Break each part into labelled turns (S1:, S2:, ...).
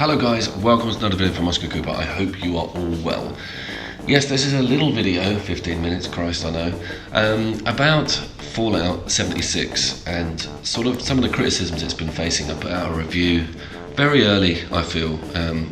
S1: Hello guys, welcome to another video from Oscar Cooper. I hope you are all well. Yes, this is a little video, 15 minutes, Christ I know, about Fallout 76 and sort of some of the criticisms it's been facing. I put out a review very early, I feel,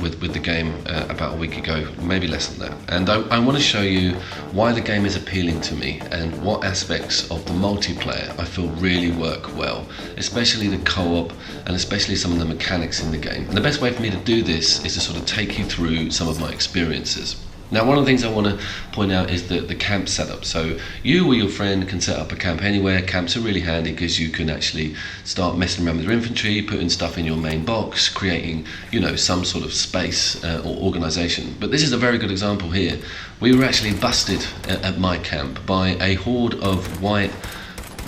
S1: with the game about a week ago, maybe less than that. And I want to show you why the game is appealing to me and what aspects of the multiplayer I feel really work well, especially the co-op and especially some of the mechanics in the game. And the best way for me to do this is to sort of take you through some of my experiences. Now, one of the things I want to point out is the camp setup. So you or your friend can set up a camp anywhere. Camps are really handy because you can actually start messing around with your infantry, putting stuff in your main box, creating, you know, some sort of space or organization. But this is a very good example here. We were actually busted at my camp by a horde of white,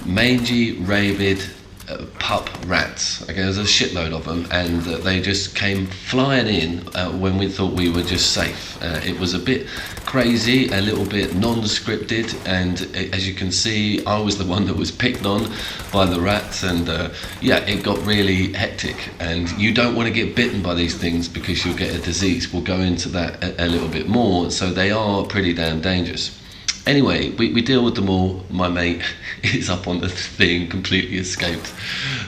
S1: mangy, rabid, pup rats. Okay, there's a shitload of them, and they just came flying in when we thought we were just safe. It was a bit crazy, a little bit non-scripted, and as you can see, I was the one that was picked on by the rats, and yeah, it got really hectic. And you don't want to get bitten by these things because you'll get a disease. We'll go into that a little bit more. So they are pretty damn dangerous. Anyway, we deal with them all. My mate is up on the thing, completely escaped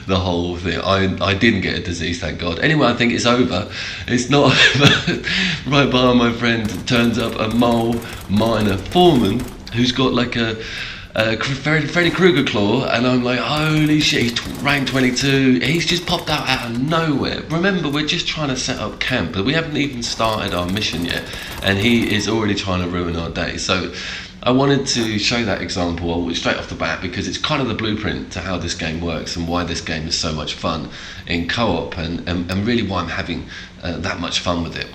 S1: the whole thing. I didn't get a disease, thank God. Anyway, I think it's over. It's not over. Right behind my friend turns up a mole miner foreman who's got like a Freddy Krueger claw, and I'm like, holy shit, he's rank 22. He's just popped out of nowhere. Remember, we're just trying to set up camp, but we haven't even started our mission yet, and he is already trying to ruin our day. So I wanted to show that example straight off the bat because it's kind of the blueprint to how this game works and why this game is so much fun in co-op, and really why I'm having that much fun with it.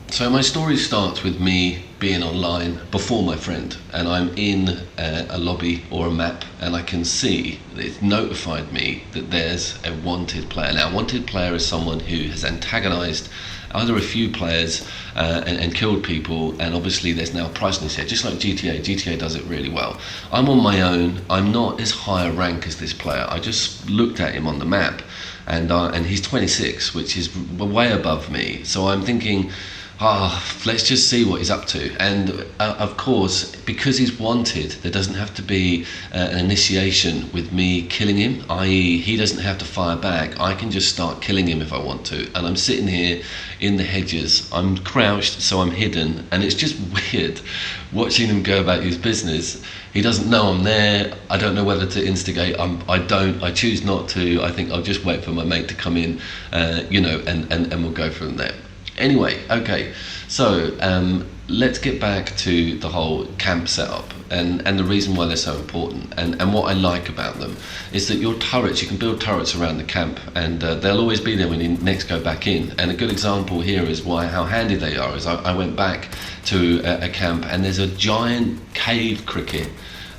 S1: So my story starts with me being online before my friend, and I'm in a lobby or a map, and I can see that it's notified me that there's a wanted player. Now, a wanted player is someone who has antagonized either a few players and killed people, and obviously there's now a price list here, just like GTA. GTA does it really well. I'm on my own. I'm not as high a rank as this player. I just looked at him on the map, and he's 26, which is way above me. So I'm thinking, let's just see what he's up to. And of course, because he's wanted, there doesn't have to be an initiation with me killing him, i.e. he doesn't have to fire back. I can just start killing him if I want to. And I'm sitting here in the hedges. I'm crouched, so I'm hidden. And it's just weird watching him go about his business. He doesn't know I'm there. I don't know whether to instigate. I choose not to. I think I'll just wait for my mate to come in, you know, and we'll go from there. Anyway, okay, so let's get back to the whole camp setup and the reason why they're so important. And what I like about them is that your turrets, you can build turrets around the camp, and they'll always be there when you next go back in. And a good example here is how handy they are. Is I went back to a camp, and there's a giant cave cricket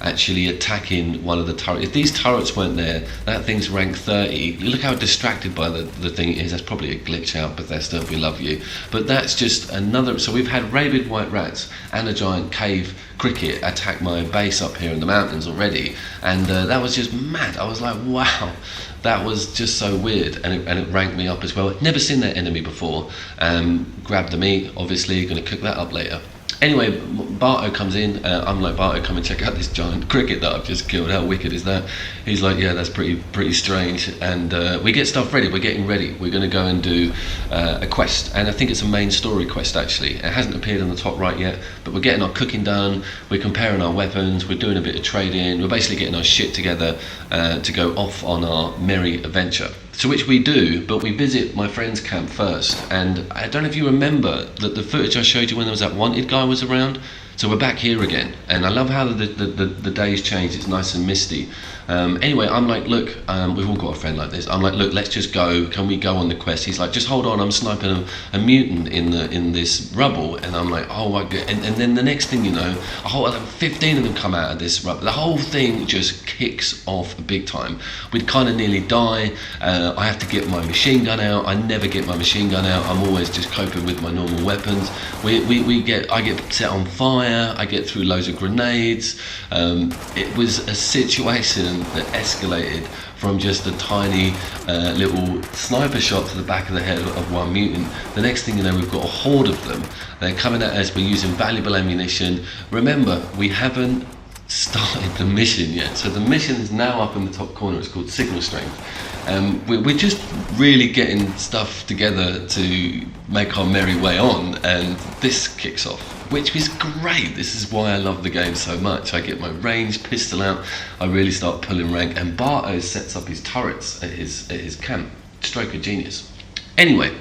S1: actually attacking one of the turrets. If these turrets weren't there, that thing's rank 30. Look how distracted by the thing it is. That's probably a glitch out, Bethesda, we love you. But that's just another. So we've had rabid white rats and a giant cave cricket attack my base up here in the mountains already, and that was just mad. I was like, wow, that was just so weird, and it ranked me up as well. Never seen that enemy before. Grabbed the meat, obviously, gonna cook that up later. Anyway, Barto comes in. I'm like, Barto, come and check out this giant cricket that I've just killed. How wicked is that? He's like, yeah, that's pretty strange. And we get stuff ready. We're getting ready. We're going to go and do a quest. And I think it's a main story quest, actually. It hasn't appeared on the top right yet, but we're getting our cooking done. We're comparing our weapons. We're doing a bit of trading. We're basically getting our shit together to go off on our merry adventure. To which we do, but we visit my friend's camp first. And I don't know if you remember that the footage I showed you when there was that wanted guy was around. So we're back here again, and I love how the days change. It's nice and misty. Anyway, I'm like, look, we've all got a friend like this. I'm like, look, let's just go. Can we go on the quest? He's like, just hold on, I'm sniping a mutant in this rubble. And I'm like, oh my god. And then the next thing you know, 15 of them come out of this rubble. The whole thing just kicks off big time. We'd kind of nearly die. I have to get my machine gun out. I never get my machine gun out. I'm always just coping with my normal weapons. I get set on fire. fire, I get through loads of grenades. It was a situation that escalated from just a tiny little sniper shot to the back of the head of one mutant. The next thing you know, we've got a horde of them. They're coming at us, we're using valuable ammunition. Remember, we haven't started the mission yet. So the mission is now up in the top corner. It's called Signal Strength. We're just really getting stuff together to make our merry way on, and this kicks off, which is great. This is why I love the game so much. I get my ranged pistol out, I really start pulling rank, and Barto sets up his turrets at his camp. Stroke of genius. Anyway,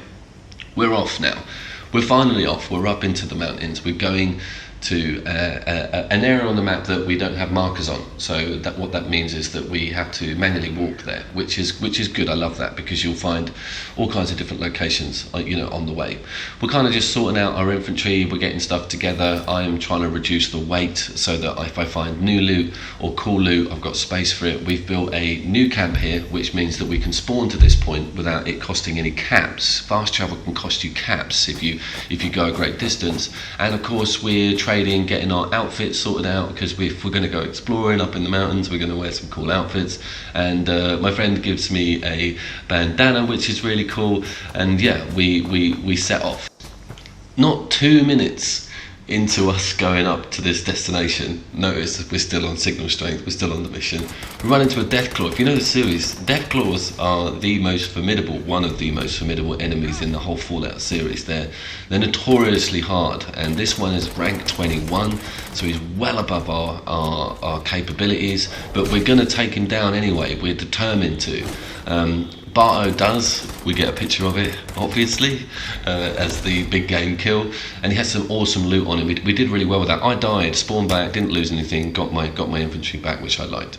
S1: we're off now. We're finally off. We're up into the mountains. We're going to an area on the map that we don't have markers on. So what that means is that we have to manually walk there, which is good. I love that, because you'll find all kinds of different locations, on the way. We're kind of just sorting out our infantry. We're getting stuff together. I am trying to reduce the weight so that if I find new loot or cool loot, I've got space for it. We've built a new camp here, which means that we can spawn to this point without it costing any caps. Fast travel can cost you caps if you go a great distance. And of course, we're trading, getting our outfits sorted out, because if we're going to go exploring up in the mountains, we're going to wear some cool outfits. And my friend gives me a bandana, which is really cool. And yeah, we set off. Not 2 minutes into us going up to this destination, notice that we're still on Signal Strength, we're still on the mission. We run into a deathclaw. If you know the series, deathclaws are one of the most formidable enemies in the whole Fallout series. They're notoriously hard, and this one is rank 21, so he's well above our capabilities, but we're gonna take him down anyway. We're determined to. Barto does, we get a picture of it, obviously, as the big game kill, and he has some awesome loot on him. We did really well with that. I died, spawned back, didn't lose anything, got my infantry back, which I liked.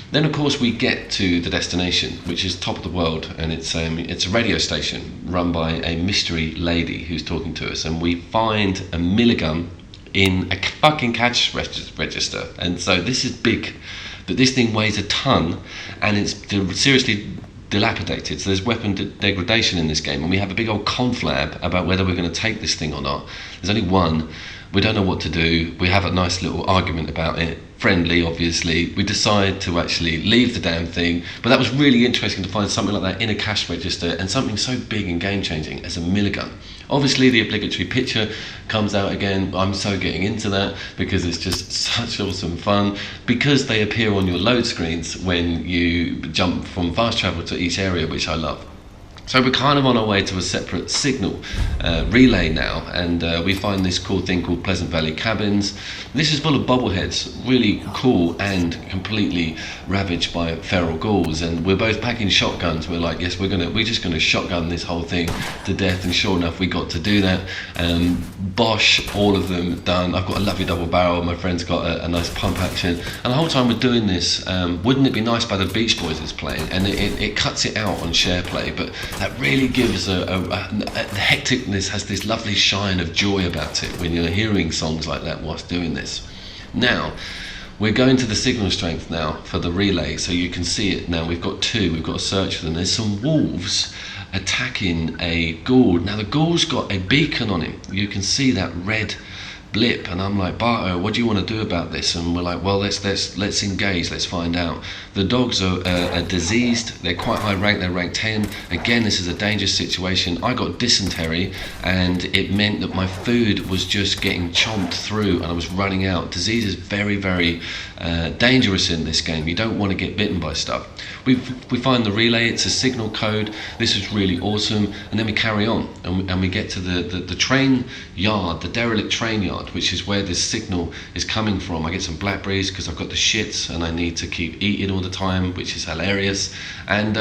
S1: Then of course we get to the destination, which is top of the world, and it's a radio station run by a mystery lady who's talking to us, and we find a milligun in a fucking cash register. And so this is big, but this thing weighs a ton, and it's seriously dilapidated, so there's weapon degradation in this game, and we have a big old conflab about whether we're going to take this thing or not. There's only one. We don't know what to do. We have a nice little argument about it, friendly obviously. We decide to actually leave the damn thing, but that was really interesting to find something like that in a cash register, and something so big and game changing as a milligun. Obviously the obligatory picture comes out again. I'm so getting into that because it's just such awesome fun, because they appear on your load screens when you jump from fast travel to each area, which I love. So we're kind of on our way to a separate signal relay now, and we find this cool thing called Pleasant Valley Cabins. This is full of bobbleheads, really cool and completely ravaged by feral ghouls, and we're both packing shotguns. We're like, yes, we're just gonna shotgun this whole thing to death, and sure enough we got to do that. Bosh, all of them done. I've got a lovely double barrel, my friend's got a nice pump action, and the whole time we're doing this, Wouldn't It Be Nice by the Beach Boys is playing, and it cuts it out on share play, but that really gives the hecticness has this lovely shine of joy about it when you're hearing songs like that whilst doing this. Now, we're going to the Signal Strength now for the relay, so you can see it now. We've got two, we've got to search for them. There's some wolves attacking a ghoul. Now the ghoul's got a beacon on him. You can see that red blip, and I'm like, Barto, what do you want to do about this? And we're like, well, let's engage, let's find out. The dogs are diseased, they're quite high rank, they're rank 10. Again, this is a dangerous situation. I got dysentery, and it meant that my food was just getting chomped through, and I was running out. Disease is very, very dangerous in this game. You don't want to get bitten by stuff. We find the relay, it's a signal code. This is really awesome, and then we carry on, and we get to the train yard, the Derelict train yard, which is where this signal is coming from. I get some blackberries because I've got the shits and I need to keep eating all the time, which is hilarious. And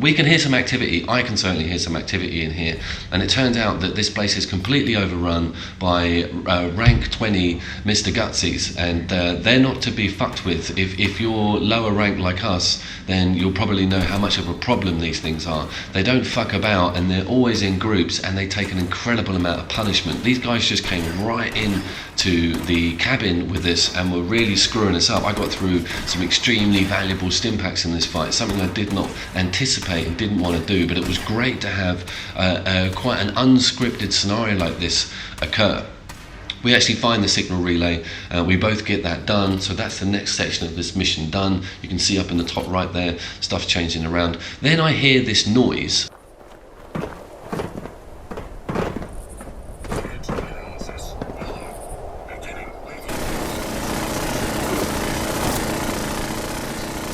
S1: we can hear some activity. I can certainly hear some activity in here. And it turns out that this place is completely overrun by rank 20 Mr. Gutsies, and they're not to be fucked with. If you're lower rank like us, then you'll probably know how much of a problem these things are. They don't fuck about, and they're always in groups, and they take an incredible amount of punishment. These guys just came right in to the cabin with us and were really screwing us up. I got through some extremely valuable stim packs in this fight, something I did not anticipate and didn't want to do, but it was great to have quite an unscripted scenario like this occur. We actually find the signal relay, we both get that done, so that's the next section of this mission done. You can see up in the top right there, stuff changing around. Then I hear this noise.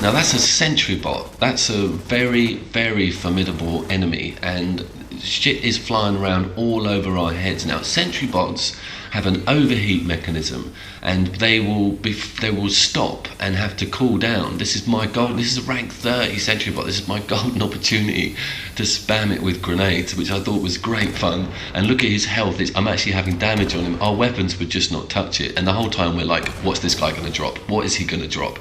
S1: Now that's a sentry bot. That's a very, very formidable enemy, and shit is flying around all over our heads. Now sentry bots have an overheat mechanism, and they will stop and have to cool down. This is my goal. This is a rank 30 sentry bot. This is my golden opportunity to spam it with grenades, which I thought was great fun. And look at his health. I'm actually having damage on him. Our weapons would just not touch it, and the whole time we're like, what's this guy going to drop? What is he going to drop?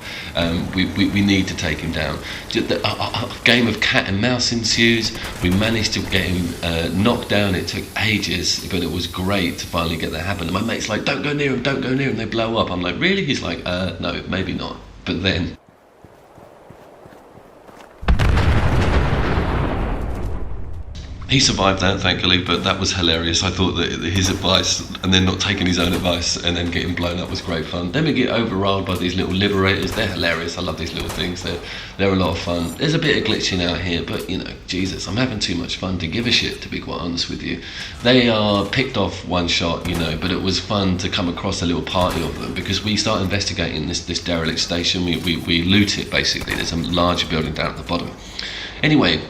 S1: We need to take him down. A game of cat and mouse ensues. We managed to get him knocked down. It took ages, but it was great to finally get that happen. And my mate's like, don't go near him, don't go near him, they blow up. I'm like, really? He's like, no, maybe not. But then he survived that, thankfully, but that was hilarious. I thought that his advice, and then not taking his own advice, and then getting blown up was great fun. Then we get overruled by these little liberators. They're hilarious. I love these little things. They're a lot of fun. There's a bit of glitching out here, but you know, Jesus, I'm having too much fun to give a shit, to be quite honest with you. They are picked off one shot, you know, but it was fun to come across a little party of them, because we start investigating this derelict station. We loot it, basically. There's a larger building down at the bottom. Anyway,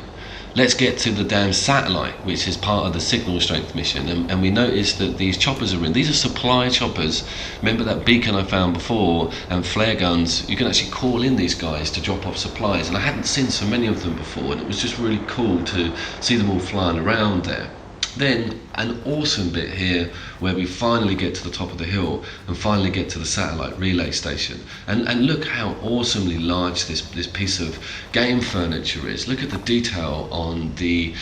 S1: let's get to the damn satellite, which is part of the signal strength mission, and we noticed that these choppers are in. These are supply choppers. Remember that beacon I found before, and flare guns? You can actually call in these guys to drop off supplies, and I hadn't seen so many of them before, and it was just really cool to see them all flying around there. Then an awesome bit here where we finally get to the top of the hill and finally get to the satellite relay station, and look how awesomely large this piece of game furniture is. Look at the detail on the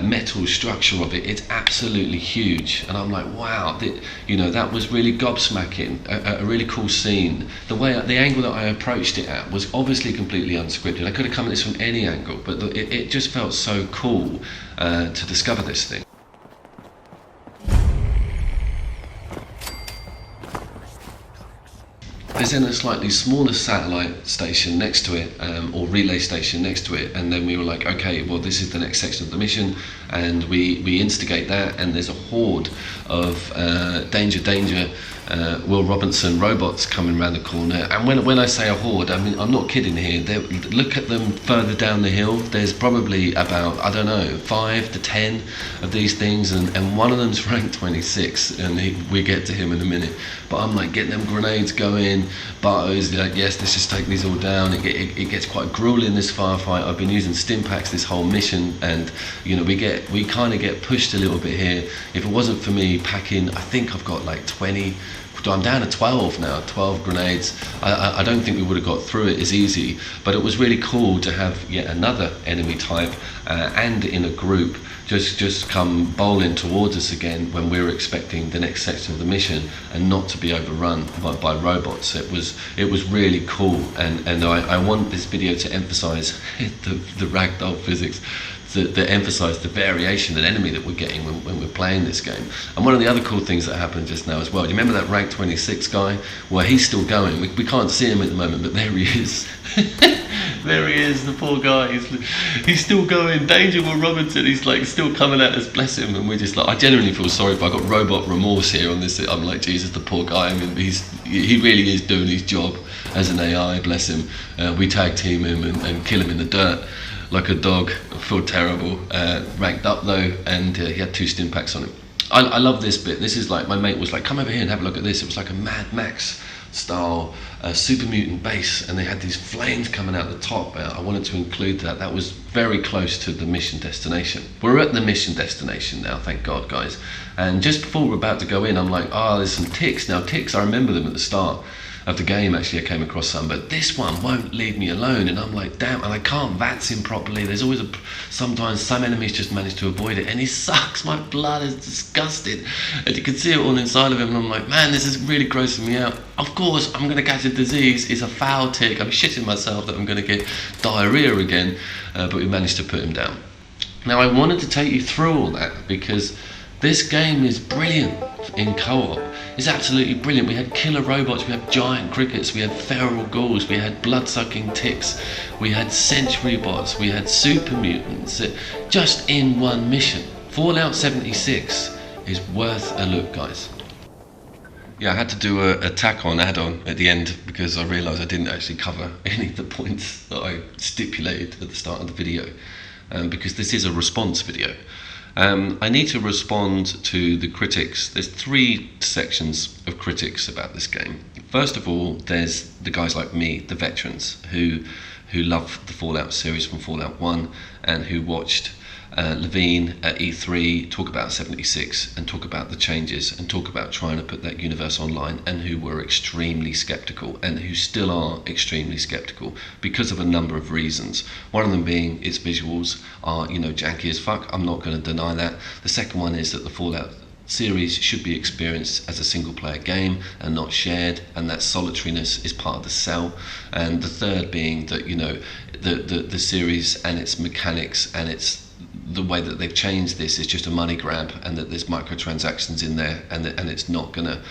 S1: metal structure of it. It's absolutely huge, and I'm like, wow, that was really gobsmacking. A really cool scene. The angle that I approached it at was obviously completely unscripted. I could have come at this from any angle, but it just felt so cool to discover this thing. There's then a slightly smaller satellite station next to it, or relay station next to it, and then we were like, okay, well, this is the next section of the mission, and we instigate that, and there's a horde of danger, Will Robinson robots coming around the corner. And when I say a horde, I mean, I'm not kidding here. Look at them further down the hill. There's probably about, I don't know, 5 to 10 of these things, and one of them's ranked 26, and we get to him in a minute. But I'm like getting them grenades going. Barto's like, yes, let's just take these all down. It gets quite grueling, this firefight. I've been using stim packs this whole mission, and you know, we kind of get pushed a little bit here. If it wasn't for me packing, I think I've got like 20. I'm down to 12 now, 12 grenades. I don't think we would have got through it as easy, but it was really cool to have yet another enemy type and in a group just come bowling towards us again when we were expecting the next section of the mission, and not to be overrun by robots. It was really cool, and I want this video to emphasize the ragdoll physics, that emphasise the variation and enemy that we're getting when we're playing this game. And one of the other cool things that happened just now as well, do you remember that rank 26 guy? Well, he's still going. We can't see him at the moment, but there he is. There he is, the poor guy. He's still going. Danger, Will Robinson. He's like still coming at us, bless him. And we're just like, I genuinely feel sorry for. I got robot remorse here on this. I'm like, Jesus, the poor guy. I mean, he really is doing his job as an AI, bless him. We tag team him and kill him in the dirt like a dog. I feel terrible. Ranked up though, and he had 2 stim packs on him. I love this bit. This is like, my mate was like, come over here and have a look at this. It was like a Mad Max style super mutant base, and they had these flames coming out the top. I wanted to include that. That was very close to the mission destination. We're at the mission destination now, thank God, guys. And just before we're about to go in, I'm like, there's some ticks. Now ticks, I remember them at the start of the game. Actually, I came across some, but this one won't leave me alone, and I'm like, damn, and I can't VATS him properly. There's always sometimes some enemies just manage to avoid it, and he sucks. My blood is disgusted, and you can see it all inside of him, and I'm like, man, this is really grossing me out. Of course I'm gonna catch a disease. It's a foul tick. I'm shitting myself that I'm gonna get diarrhea again, but we managed to put him down. Now I wanted to take you through all that because this game is brilliant in co-op. is absolutely brilliant. We had killer robots, we had giant crickets, we had feral ghouls, we had blood-sucking ticks, we had sentry bots, we had super mutants, just in one mission. Fallout 76 is worth a look, guys. Yeah, I had to do a tack-on add-on at the end because I realised I didn't actually cover any of the points that I stipulated at the start of the video, because this is a response video. I need to respond to the critics. There's 3 sections of critics about this game. First of all, there's the guys like me, the veterans, who love the Fallout series from Fallout 1 and who watched Levine at E3 talk about 76 and talk about the changes and talk about trying to put that universe online, and who were extremely skeptical and who still are extremely skeptical because of a number of reasons. One of them being its visuals are, janky as fuck. I'm not going to deny that. The second one is that the Fallout series should be experienced as a single player game and not shared, and that solitariness is part of the sell. And the third being that the series and its mechanics and the way that they've changed this is just a money grab, and that there's microtransactions in there, and it's not gonna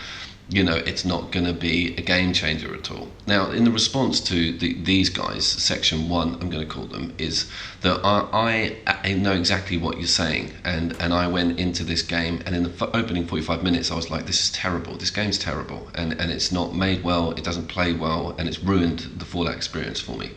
S1: it's not gonna be a game changer at all. Now, in the response to these guys, section 1 I'm going to call them, is that I know exactly what you're saying, and I went into this game, and in the opening 45 minutes I was like, this is terrible, this game's terrible, and it's not made well, it doesn't play well, and it's ruined the Fallout experience for me.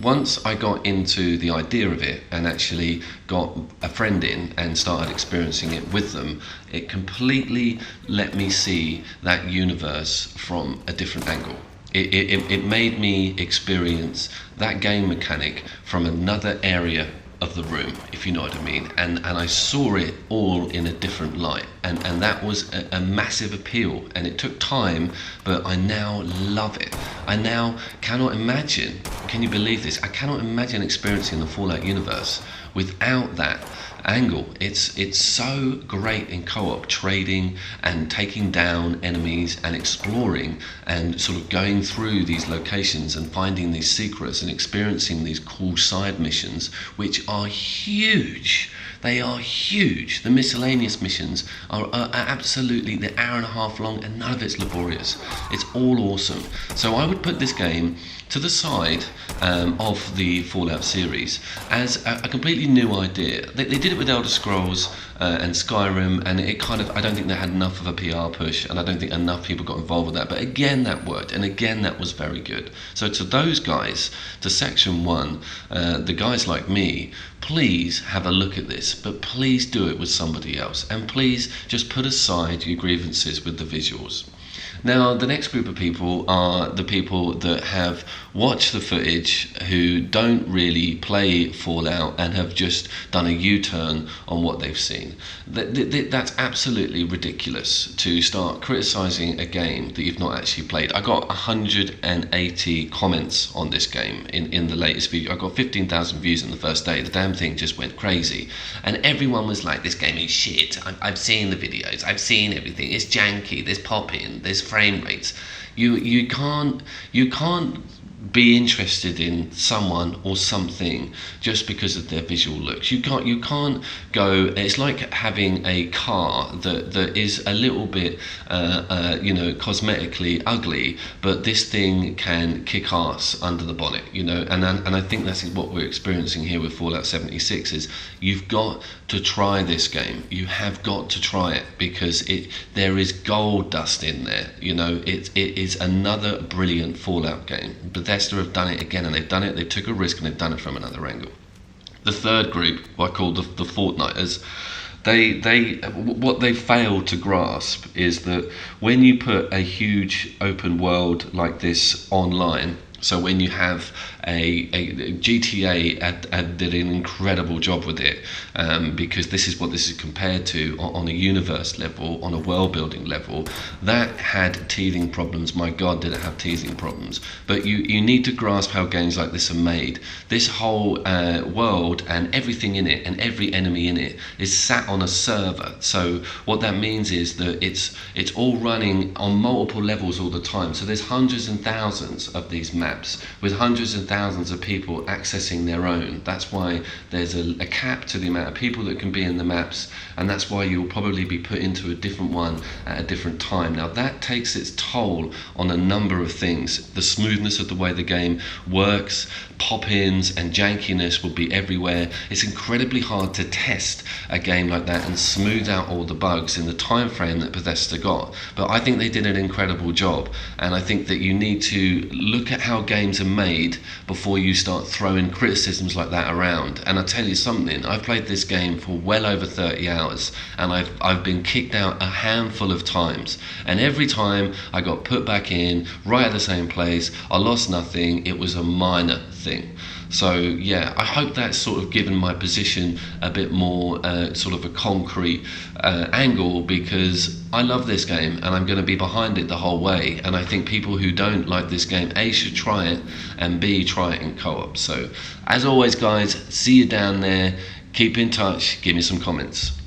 S1: Once I got into the idea of it and actually got a friend in and started experiencing it with them, it completely let me see that universe from a different angle. It made me experience that game mechanic from another area of the room, if you know what I mean, and I saw it all in a different light, and that was a massive appeal, and it took time, but I now love it. I now cannot imagine, can you believe this, I cannot imagine experiencing the Fallout universe without that angle. It's so great in co-op, trading and taking down enemies and exploring and sort of going through these locations and finding these secrets and experiencing these cool side missions, which are huge. They are huge. The miscellaneous missions are absolutely, they're hour and a half long, and none of it's laborious. It's all awesome. So I would put this game to the side of the Fallout series as a completely new idea. They did it with Elder Scrolls and Skyrim, and it kind of, I don't think they had enough of a PR push, and I don't think enough people got involved with that, but again that worked, and again that was very good. So to those guys, to section 1, the guys like me, please have a look at this, but please do it with somebody else, and please just put aside your grievances with the visuals. Now, the next group of people are the people that have watched the footage, who don't really play Fallout and have just done a U-turn on what they've seen. That's absolutely ridiculous to start criticising a game that you've not actually played. I got 180 comments on this game in the latest video. I got 15,000 views in the first day. The damn thing just went crazy. And everyone was like, this game is shit. I've seen the videos. I've seen everything. It's janky. There's pop-in. There's frame rates. You can't be interested in someone or something just because of their visual looks. You can't go. It's like having a car that is a little bit cosmetically ugly, but this thing can kick ass under the bonnet, and I think that's what we're experiencing here with Fallout 76. Is you've got to try this game. You have got to try it, because there is gold dust in there. It is another brilliant Fallout game. Bethesda have done it again, and they took a risk, and they've done it from another angle. The third group, what I call the Fortniters, what they fail to grasp is that when you put a huge open world like this online, so when you have a GTA did an incredible job with it, because this is what this is compared to on a universe level, on a world building level. That had teething problems. My God, did it have teething problems. But you need to grasp how games like this are made. This whole world and everything in it and every enemy in it is sat on a server. So what that means is that it's all running on multiple levels all the time. So there's hundreds and thousands of these maps with hundreds and thousands thousands of people accessing their own. That's why there's a cap to the amount of people that can be in the maps, and that's why you'll probably be put into a different one at a different time. Now that takes its toll on a number of things. The smoothness of the way the game works, pop-ins and jankiness will be everywhere. It's incredibly hard to test a game like that and smooth out all the bugs in the time frame that Bethesda got. But I think they did an incredible job, and I think that you need to look at how games are made before you start throwing criticisms like that around. And I'll tell you something, I've played this game for well over 30 hours, and I've been kicked out a handful of times, and every time I got put back in right at the same place. I lost nothing. It was a minor thing. So yeah, I hope that's sort of given my position a bit more sort of a concrete angle, because I love this game and I'm going to be behind it the whole way. And I think people who don't like this game, A, should try it, and B, try it in co-op. So as always guys, see you down there. Keep in touch, give me some comments.